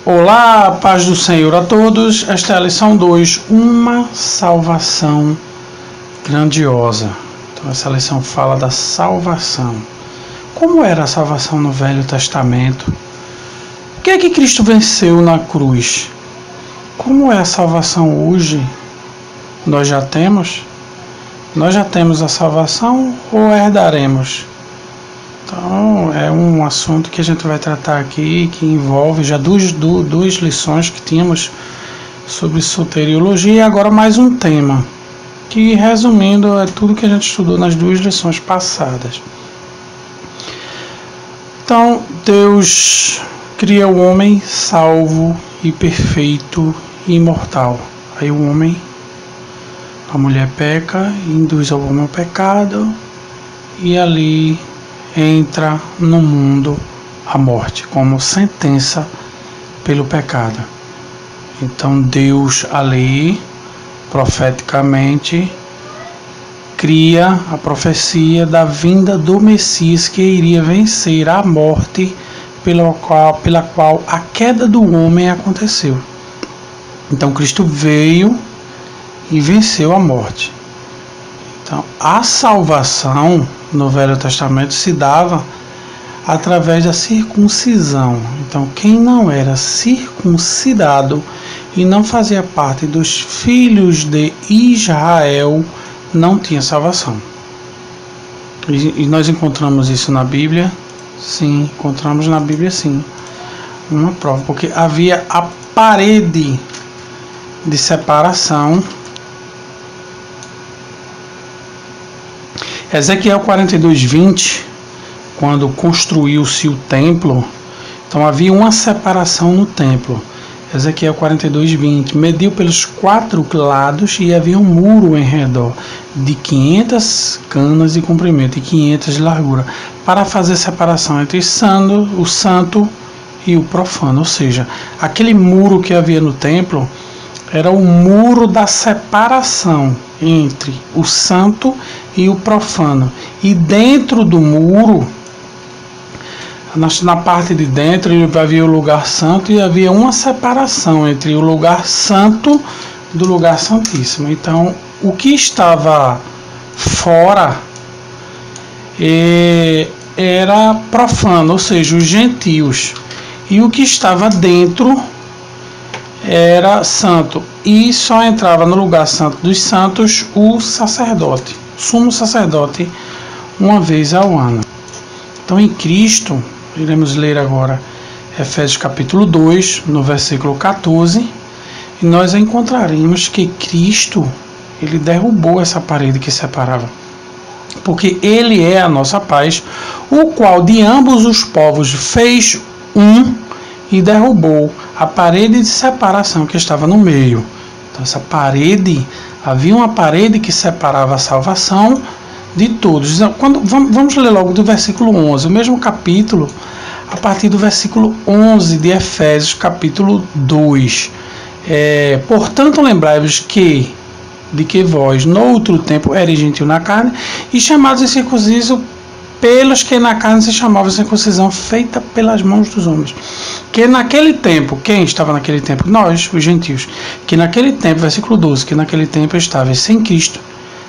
Olá, paz do Senhor a todos. Esta é a lição 2, uma salvação grandiosa. Então essa lição fala da salvação. Como era a salvação no Velho Testamento? O que é que Cristo venceu na cruz? Como é a salvação hoje? Nós já temos? Nós já temos a salvação ou herdaremos? Então, é um assunto que a gente vai tratar aqui, que envolve já duas lições que tínhamos sobre soteriologia e agora mais um tema, que resumindo é tudo que a gente estudou nas duas lições passadas. Então, Deus cria o homem salvo e perfeito e imortal. Aí o homem, a mulher peca, induz ao homem ao pecado e ali entra no mundo a morte como sentença pelo pecado. Então Deus ali profeticamente cria a profecia da vinda do Messias que iria vencer a morte pela qual a queda do homem aconteceu. Então Cristo veio e venceu a morte. Então, a salvação no Velho Testamento se dava através da circuncisão. Então, quem não era circuncidado e não fazia parte dos filhos de Israel não tinha salvação. E nós encontramos isso na Bíblia? Sim, encontramos na Bíblia sim. Uma prova, porque havia a parede de separação. Ezequiel 42:20, quando construiu-se o templo, então havia uma separação no templo. Ezequiel 42:20, mediu pelos 4 lados e havia um muro em redor, de 500 canas de comprimento e 500 de largura, para fazer separação entre o santo e o profano. Ou seja, aquele muro que havia no templo era o muro da separação entre o santo e o profano. E dentro do muro, na parte de dentro, havia o lugar santo e havia uma separação entre o lugar santo do lugar santíssimo. Então, o que estava fora era profano, ou seja, os gentios. E o que estava dentro era santo, e só entrava no lugar santo dos santos o sacerdote, o sumo sacerdote, uma vez ao ano. Então, em Cristo, iremos ler agora Efésios capítulo 2, no versículo 14, e nós encontraremos que Cristo, ele derrubou essa parede que separava, porque ele é a nossa paz, o qual de ambos os povos fez um e derrubou a parede de separação que estava no meio. Então, essa parede, havia uma parede que separava a salvação de todos. Vamos ler logo do versículo 11, o mesmo capítulo, a partir do versículo 11 de Efésios, capítulo 2. Portanto, lembrai-vos de que vós, no outro tempo, eres gentil na carne, e chamados incircuncisos pelos que na carne se chamava circuncisão feita pelas mãos dos homens. Que naquele tempo, quem estava naquele tempo? Nós, os gentios. Que naquele tempo, versículo 12, que naquele tempo estáveis sem Cristo,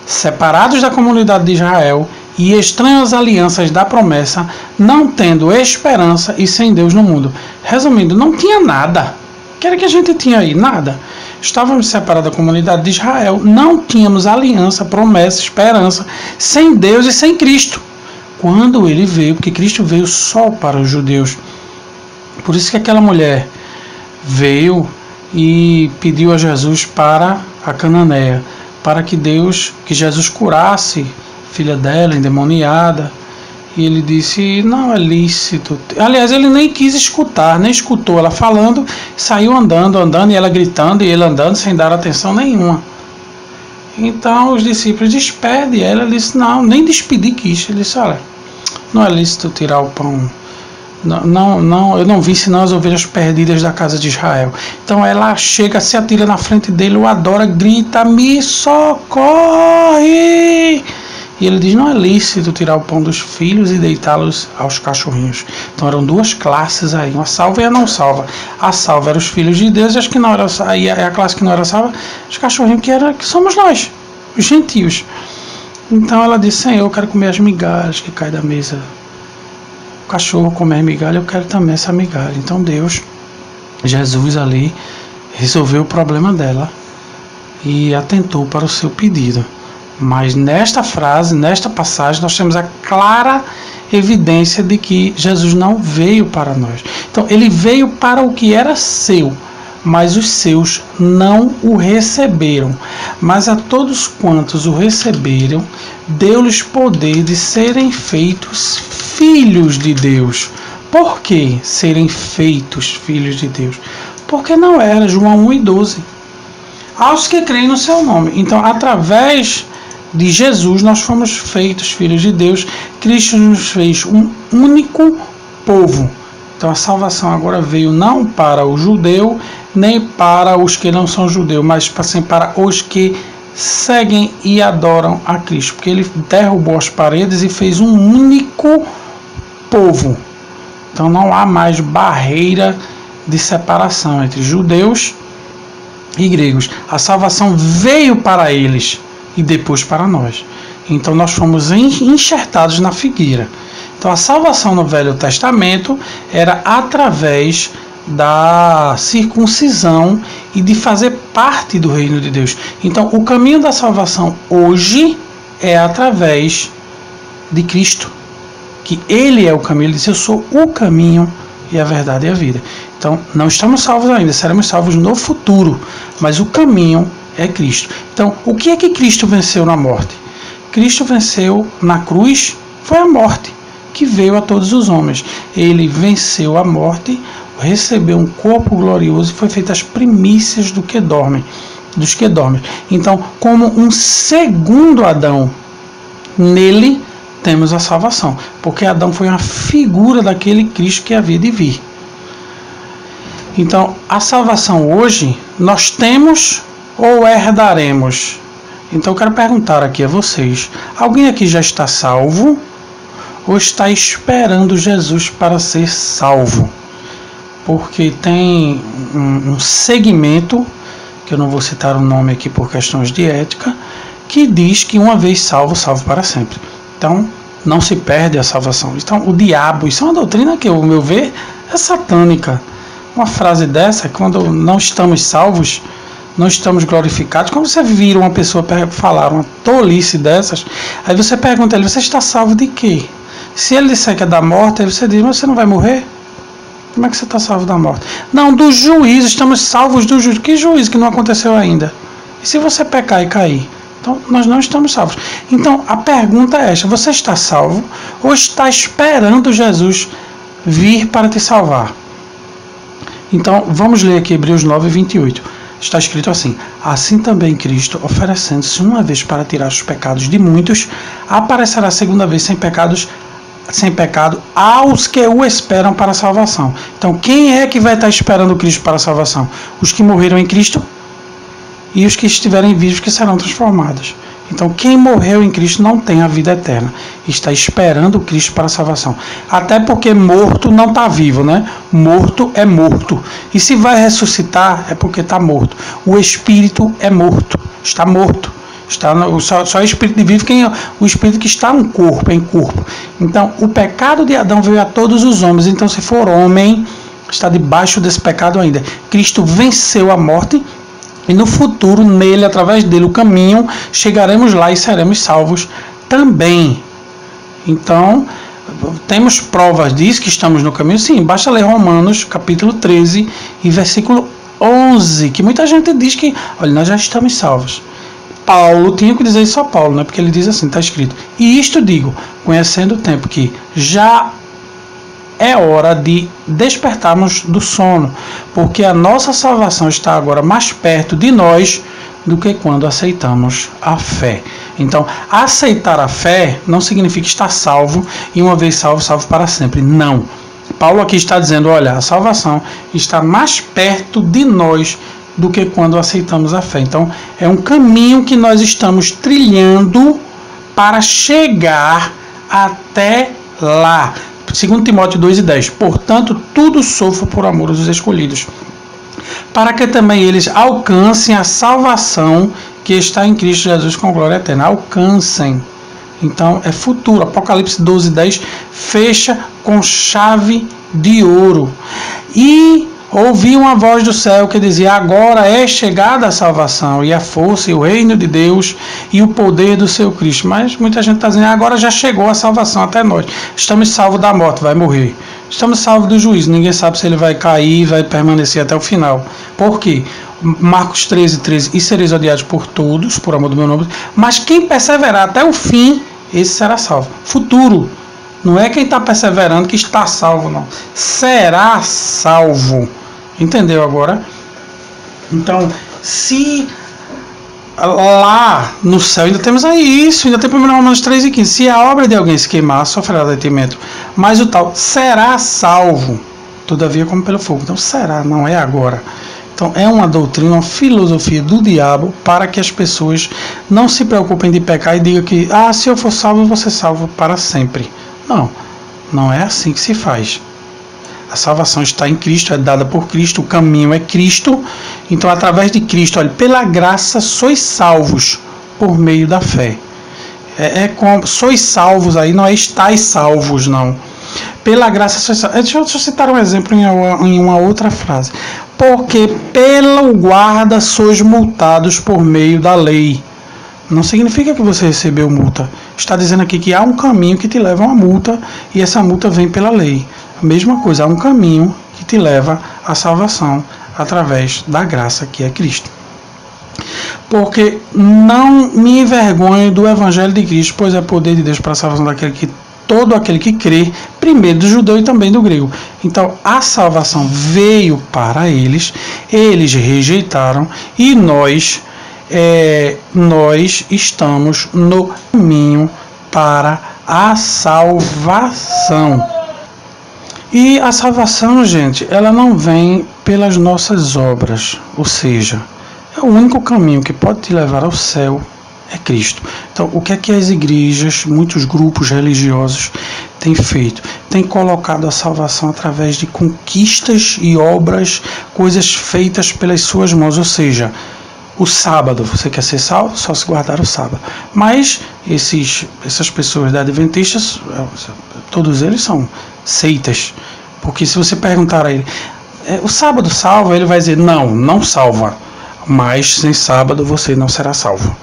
separados da comunidade de Israel e estranhos às alianças da promessa, não tendo esperança e sem Deus no mundo. Resumindo, não tinha nada. O que era que a gente tinha aí? Nada. Estávamos separados da comunidade de Israel, não tínhamos aliança, promessa, esperança, sem Deus e sem Cristo. Quando ele veio, porque Cristo veio só para os judeus. Por isso que aquela mulher veio e pediu a Jesus para a cananeia, para que Jesus curasse a filha dela, endemoniada. E ele disse, não é lícito. Aliás, ele nem quis escutar, nem escutou ela falando, saiu andando, e ela gritando, e ele andando sem dar atenção nenhuma. Então os discípulos despedem ela. Ela disse, não, nem despedir quis. Ele disse, olha, não é lícito tirar o pão. Não, eu não vi senão as ovelhas perdidas da casa de Israel. Então ela chega, se atira na frente dele, o adora, grita, me socorre! E ele diz: não é lícito tirar o pão dos filhos e deitá-los aos cachorrinhos. Então eram duas classes aí, uma salva e a não salva. A salva eram os filhos de Deus, e as que não eram, aí a classe que não era salva, os cachorrinhos que somos nós, os gentios. Então ela disse: Senhor, eu quero comer as migalhas que caem da mesa. O cachorro comer migalha, eu quero também essa migalha. Então Deus, Jesus ali, resolveu o problema dela e atentou para o seu pedido. Mas nesta frase, nesta passagem, nós temos a clara evidência de que Jesus não veio para nós. Então, ele veio para o que era seu, mas os seus não o receberam. Mas a todos quantos o receberam, deu-lhes poder de serem feitos filhos de Deus. Por que serem feitos filhos de Deus? Porque não era, João 1:12. Aos que creem no seu nome. Então, através de Jesus, nós fomos feitos filhos de Deus. Cristo nos fez um único povo. Então a salvação agora veio não para o judeu, nem para os que não são judeus, mas assim, para os que seguem e adoram a Cristo. Porque ele derrubou as paredes e fez um único povo. Então não há mais barreira de separação entre judeus e gregos. A salvação veio para eles e depois para nós. Então nós fomos enxertados na figueira. Então a salvação no Velho Testamento era através da circuncisão e de fazer parte do reino de Deus. Então o caminho da salvação hoje é através de Cristo, que Ele é o caminho. Ele disse: eu sou o caminho e a verdade e a vida. Então não estamos salvos ainda, seremos salvos no futuro, mas o caminho é Cristo. Então, o que é que Cristo venceu na morte? Cristo venceu na cruz, foi a morte, que veio a todos os homens. Ele venceu a morte, recebeu um corpo glorioso e foi feito as primícias dos que dormem. Então, como um segundo Adão, nele temos a salvação, porque Adão foi uma figura daquele Cristo que havia de vir. Então, a salvação hoje nós temos ou herdaremos? Então eu quero perguntar aqui a vocês: alguém aqui já está salvo ou está esperando Jesus para ser salvo? Porque tem um segmento, que eu não vou citar o nome aqui por questões de ética, que diz que uma vez salvo, salvo para sempre. Então não se perde a salvação. Então o diabo, isso é uma doutrina que, ao meu ver, é satânica. Uma frase dessa, quando não estamos salvos, não estamos glorificados. Quando você vira uma pessoa falar uma tolice dessas, aí você pergunta a ele: você está salvo de quê? Se ele disser que é da morte, aí você diz: mas você não vai morrer? Como é que você está salvo da morte? Não, do juízo, estamos salvos do juízo. Que juízo que não aconteceu ainda? E se você pecar e cair? Então nós não estamos salvos. Então a pergunta é esta: você está salvo ou está esperando Jesus vir para te salvar? Então vamos ler aqui Hebreus 9:28. Está escrito assim: assim também Cristo, oferecendo-se uma vez para tirar os pecados de muitos, aparecerá segunda vez sem pecado aos que o esperam para a salvação. Então quem é que vai estar esperando Cristo para a salvação? Os que morreram em Cristo e os que estiverem vivos, que serão transformados. Então quem morreu em Cristo não tem a vida eterna, está esperando Cristo para a salvação. Até porque morto não está vivo, né? Morto é morto. E se vai ressuscitar é porque está morto. O espírito é morto, está morto. Só o espírito de vivo, o espírito que está no corpo, em corpo. Então o pecado de Adão veio a todos os homens. Então se for homem, está debaixo desse pecado ainda. Cristo venceu a morte. E no futuro, nele, através dele, o caminho, chegaremos lá e seremos salvos também. Então, temos provas disso, que estamos no caminho? Sim, basta ler Romanos, capítulo 13 e versículo 11, que muita gente diz que, olha, nós já estamos salvos. Paulo tinha que dizer isso a Paulo, né? Porque ele diz assim, está escrito: e isto digo, conhecendo o tempo que já é hora de despertarmos do sono, porque a nossa salvação está agora mais perto de nós do que quando aceitamos a fé. Então, aceitar a fé não significa estar salvo e uma vez salvo, salvo para sempre. Não. Paulo aqui está dizendo: olha, a salvação está mais perto de nós do que quando aceitamos a fé. Então, é um caminho que nós estamos trilhando para chegar até lá. 2 Timóteo 2:10. Portanto, tudo sofro por amor dos escolhidos, para que também eles alcancem a salvação que está em Cristo Jesus com glória eterna. Alcancem. Então, é futuro. Apocalipse 12:10 fecha com chave de ouro. E ouvi uma voz do céu que dizia: agora é chegada a salvação e a força e o reino de Deus e o poder do seu Cristo. Mas muita gente está dizendo: agora já chegou a salvação até nós. Estamos salvos da morte, vai morrer. Estamos salvos do juízo. Ninguém sabe se ele vai cair, vai permanecer até o final. Por quê? Marcos 13:13. E sereis odiados por todos, por amor do meu nome. Mas quem perseverar até o fim, esse será salvo. Futuro. Não é quem está perseverando que está salvo, não. Será salvo. Entendeu agora? Então, se lá no céu ainda temos aí isso, ainda tem 1 Romanos 3:15. Se a obra de alguém se queimar, sofrerá detenimento. Mas o tal será salvo, todavia como pelo fogo. Então será, não é agora. Então é uma doutrina, uma filosofia do diabo para que as pessoas não se preocupem de pecar e digam que se eu for salvo, eu vou ser salvo para sempre. Não, não é assim que se faz. A salvação está em Cristo, é dada por Cristo, o caminho é Cristo. Então, através de Cristo, olha, pela graça sois salvos por meio da fé. Como sois salvos aí, não é estáis salvos, não. Pela graça sois salvos. Deixa eu citar um exemplo em uma outra frase. Porque pelo guarda sois multados por meio da lei. Não significa que você recebeu multa. Está dizendo aqui que há um caminho que te leva a uma multa e essa multa vem pela lei. A mesma coisa, há um caminho que te leva à salvação através da graça que é Cristo. Porque não me envergonho do Evangelho de Cristo, pois é poder de Deus para a salvação todo aquele que crê, primeiro do judeu e também do grego. Então a salvação veio para eles rejeitaram e nós estamos no caminho para a salvação. E a salvação, gente, ela não vem pelas nossas obras, ou seja, é o único caminho que pode te levar ao céu é Cristo. Então, o que é que as igrejas, muitos grupos religiosos têm feito? Têm colocado a salvação através de conquistas e obras, coisas feitas pelas suas mãos, ou seja, o sábado, você quer ser salvo? Só se guardar o sábado. Mas essas pessoas da Adventistas, todos eles são seitas. Porque se você perguntar a ele, o sábado salva? Ele vai dizer, não salva. Mas sem sábado você não será salvo.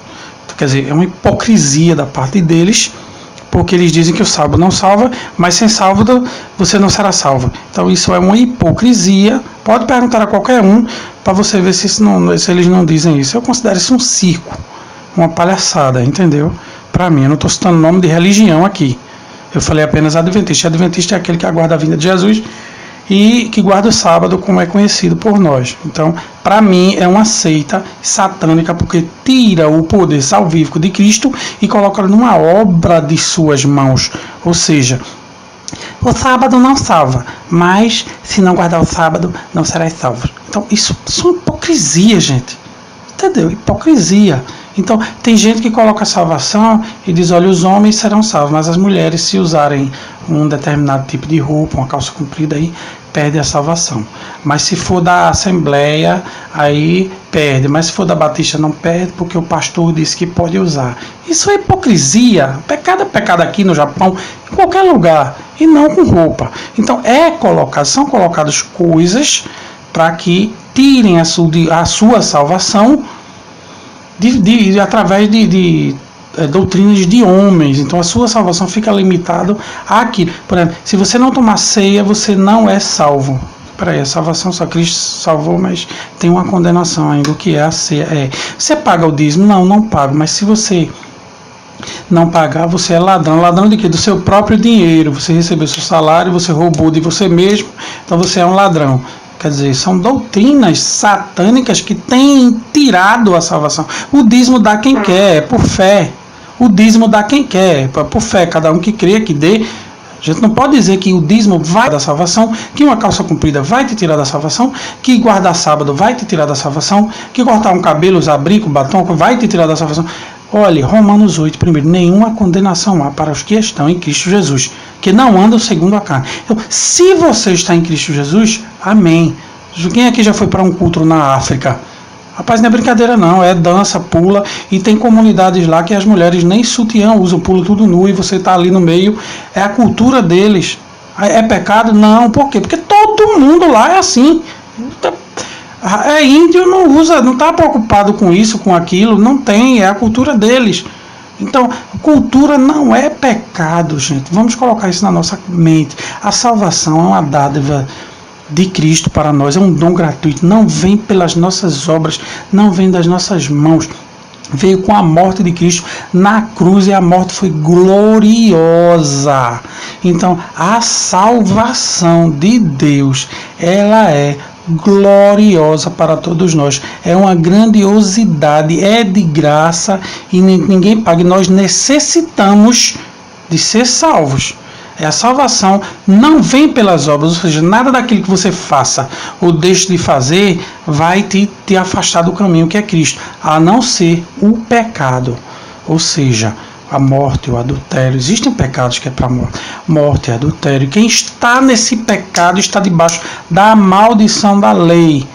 Então, quer dizer, é uma hipocrisia da parte deles, porque eles dizem que o sábado não salva, mas sem sábado você não será salvo. Então isso é uma hipocrisia. Pode perguntar a qualquer um para você ver se eles não dizem isso. Eu considero isso um circo, uma palhaçada, entendeu? Para mim, eu não estou citando nome de religião aqui. Eu falei apenas adventista. Adventista é aquele que aguarda a vinda de Jesus e que guarda o sábado, como é conhecido por nós. Então, para mim, é uma seita satânica, porque tira o poder salvífico de Cristo e coloca numa obra de suas mãos. Ou seja, o sábado não salva, mas se não guardar o sábado, não será salvo. Então, isso é uma hipocrisia, gente. Entendeu? Hipocrisia. Então, tem gente que coloca a salvação e diz, olha, os homens serão salvos, mas as mulheres, se usarem um determinado tipo de roupa, uma calça comprida, aí perde a salvação. Mas se for da Assembleia, aí perde. Mas se for da Batista, não perde, porque o pastor disse que pode usar. Isso é hipocrisia. Pecado é pecado aqui no Japão, em qualquer lugar, e não com roupa. Então, são colocadas coisas para que tirem a sua salvação através de doutrinas de homens. Então a sua salvação fica limitada àquilo. Por exemplo, se você não tomar ceia, você não é salvo. Peraí, a salvação só Cristo salvou, mas tem uma condenação ainda. O que é a ceia? Você paga o dízimo? Não pago. Mas se você não pagar, você é ladrão. Ladrão de quê? Do seu próprio dinheiro. Você recebeu seu salário, você roubou de você mesmo, então você é um ladrão. Quer dizer, são doutrinas satânicas que têm tirado a salvação. O dízimo dá quem quer, é por fé. O dízimo dá quem quer, é por fé. Cada um que crê, que dê. A gente não pode dizer que o dízimo vai da salvação, que uma calça comprida vai te tirar da salvação, que guardar sábado vai te tirar da salvação, que cortar um cabelo, usar brinco, batom, vai te tirar da salvação. Olhe, Romanos 8, primeiro, nenhuma condenação há para os que estão em Cristo Jesus, que não andam segundo a carne. Então, se você está em Cristo Jesus, amém. Quem aqui já foi para um culto na África? Rapaz, não é brincadeira não, é dança, pula, e tem comunidades lá que as mulheres nem sutiã usam, pula tudo nu, e você está ali no meio, é a cultura deles. É pecado? Não, por quê? Porque todo mundo lá é assim. É índio, não usa, não está preocupado com isso, com aquilo, não tem, é a cultura deles. Então, cultura não é pecado, gente. Vamos colocar isso na nossa mente. A salvação é uma dádiva de Cristo para nós, é um dom gratuito, não vem pelas nossas obras, não vem das nossas mãos. Veio com a morte de Cristo na cruz e a morte foi gloriosa. Então, a salvação de Deus, ela é gloriosa para todos nós. É uma grandiosidade, é de graça e ninguém paga. Nós necessitamos de ser salvos. A salvação não vem pelas obras, ou seja, nada daquilo que você faça ou deixe de fazer vai te afastar do caminho que é Cristo, a não ser o pecado, ou seja, a morte, o adultério. Existem pecados que é para morte e adultério. Quem está nesse pecado está debaixo da maldição da lei.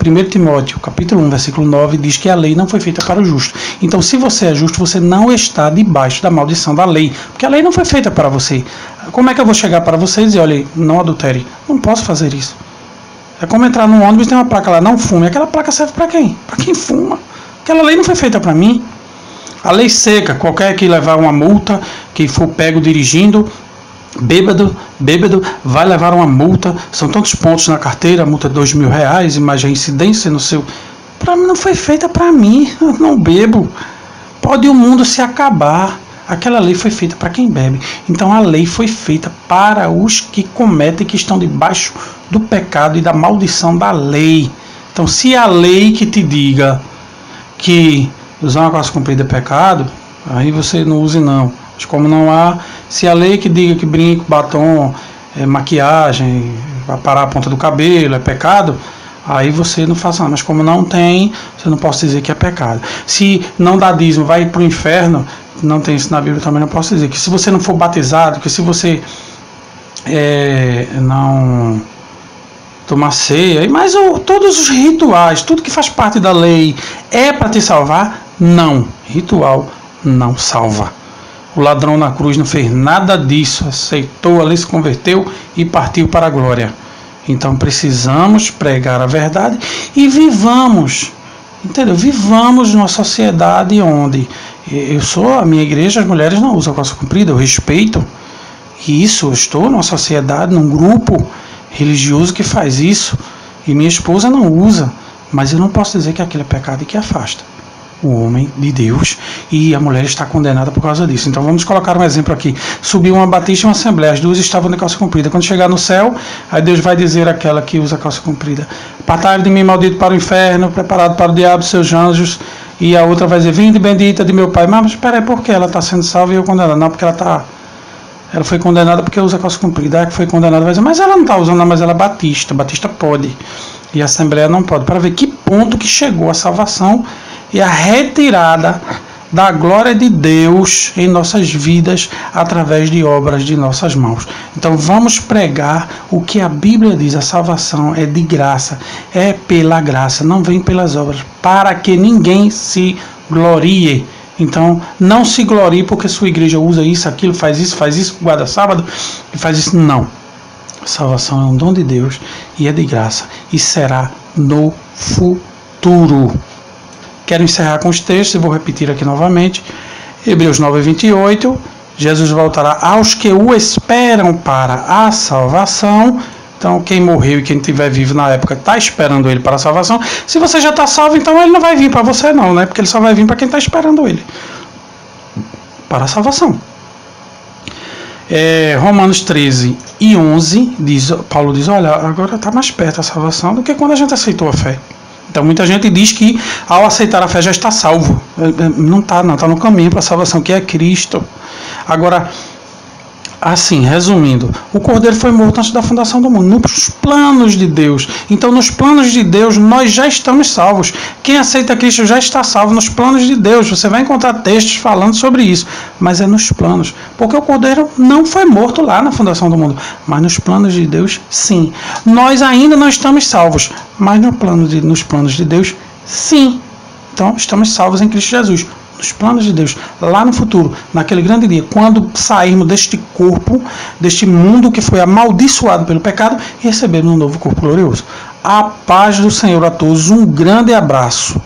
1 Timóteo, capítulo 1, versículo 9, diz que a lei não foi feita para o justo. Então, se você é justo, você não está debaixo da maldição da lei, porque a lei não foi feita para você. Como é que eu vou chegar para você e dizer, olha, não adultere? Não posso fazer isso. É como entrar num ônibus e tem uma placa lá, não fume. Aquela placa serve para quem? Para quem fuma. Aquela lei não foi feita para mim. A lei seca, qualquer que levar uma multa, que for pego dirigindo, bêbado, vai levar uma multa, são tantos pontos na carteira, a multa é R$2.000, e mais a incidência no seu... Para mim não foi feita para mim, eu não bebo. Pode o mundo se acabar, aquela lei foi feita para quem bebe. Então a lei foi feita para os que cometem, que estão debaixo do pecado e da maldição da lei. Então se a lei que te diga que usar uma calça comprida é pecado, aí você não use não. Mas como não há, se a lei que diga que brinco, batom, maquiagem, aparar a ponta do cabelo é pecado, aí você não faça nada. Mas como não tem, você não pode dizer que é pecado. Se não dá dízimo, vai para o inferno, não tem isso na Bíblia, também não posso dizer. Que se você não for batizado, que se você não tomar ceia, mas todos os rituais, tudo que faz parte da lei é para te salvar? Não. Ritual não salva. O ladrão na cruz não fez nada disso, aceitou ali, se converteu e partiu para a glória. Então precisamos pregar a verdade e vivamos, entendeu? Vivamos numa sociedade onde a minha igreja, as mulheres não usam calça comprida, eu respeito isso, eu estou numa sociedade, num grupo religioso que faz isso, e minha esposa não usa, mas eu não posso dizer que aquilo é pecado e que afasta o homem de Deus, e a mulher está condenada por causa disso. Então vamos colocar um exemplo aqui. Subiu uma batista e uma assembleia, as duas estavam de calça comprida. Quando chegar no céu, aí Deus vai dizer àquela que usa calça comprida: apartai de mim, maldito, para o inferno, preparado para o diabo e seus anjos. E a outra vai dizer: vinde bendita de meu Pai. Mas espera aí, por que ela está sendo salva e eu condenada? Não, porque ela foi condenada porque usa calça comprida. A que foi condenada vai dizer: mas ela não está usando, não, mas ela é batista. Batista pode e a assembleia não pode. Para ver que ponto que chegou a salvação e a retirada da glória de Deus em nossas vidas através de obras de nossas mãos. Então vamos pregar o que a Bíblia diz: a salvação é de graça, é pela graça, não vem pelas obras, para que ninguém se glorie. Então não se glorie porque sua igreja usa isso, aquilo, faz isso, guarda sábado e faz isso. Não. A salvação é um dom de Deus e é de graça e será no futuro. Quero encerrar com os textos e vou repetir aqui novamente. Hebreus 9:28. Jesus voltará aos que o esperam para a salvação. Então quem morreu e quem estiver vivo na época está esperando ele para a salvação. Se você já está salvo, então ele não vai vir para você não, né? Porque ele só vai vir para quem está esperando ele para a salvação. Romanos 13:11, Paulo diz: olha, agora está mais perto a salvação do que quando a gente aceitou a fé. Então muita gente diz que ao aceitar a fé já está salvo. Não está, não. Está no caminho para a salvação, que é Cristo. Agora, Assim, resumindo, o Cordeiro foi morto antes da fundação do mundo, nos planos de Deus. Então, nos planos de Deus, nós já estamos salvos. Quem aceita Cristo já está salvo nos planos de Deus. Você vai encontrar textos falando sobre isso, mas é nos planos. Porque o Cordeiro não foi morto lá na fundação do mundo, mas nos planos de Deus, sim. Nós ainda não estamos salvos, mas nos planos de Deus, sim. Então, estamos salvos em Cristo Jesus. Nos planos de Deus, lá no futuro, naquele grande dia, quando sairmos deste corpo, deste mundo que foi amaldiçoado pelo pecado, e recebermos um novo corpo glorioso. A paz do Senhor a todos, um grande abraço.